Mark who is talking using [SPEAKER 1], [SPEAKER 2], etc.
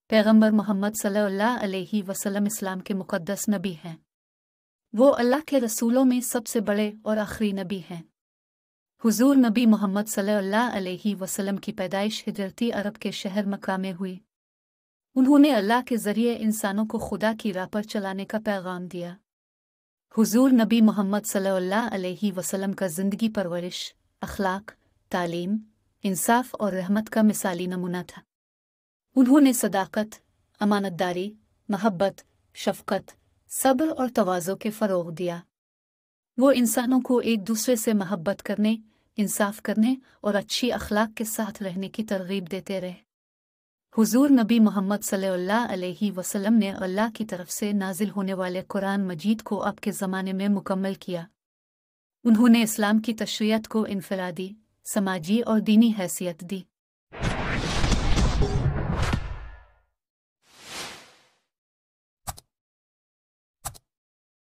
[SPEAKER 1] پیغمبر محمد صلی اللہ علیہ وسلم اسلام کے مقدس نبی ہیں۔ وہ اللہ کے رسولوں میں سب سے بڑے اور آخری نبی ہیں۔ حضور نبی محمد صلی اللہ علیہ وسلم کی پیدائش ہجرتی عرب کے شہر مکہ میں ہوئی۔ انہوں نے اللہ کے ذریعے انسانوں کو خدا کی راہ پر چلانے کا پیغام دیا۔ حضور نبی محمد صلی اللہ علیہ وسلم کا زندگی پرورش، اخلاق، تعلیم، انصاف اور رحمت کا مثالی نمونہ تھا۔ انہوں نے صداقت، امانت داری، محبت، شفقت، صبر اور تواضع کے فروغ دیا۔ وہ انسانوں کو ایک دوسرے سے محبت کرنے، انصاف کرنے اور اچھی اخلاق کے ساتھ رہنے کی ترغیب دیتے رہے۔ حضور نبی محمد صلی اللہ علیہ وسلم نے اللہ کی طرف سے نازل ہونے والے قرآن مجید کو آپ کے زمانے میں مکمل کیا۔ انہوں نے اسلام کی تشریعت کو انفرادی، سماجی اور دینی حیثیت دی۔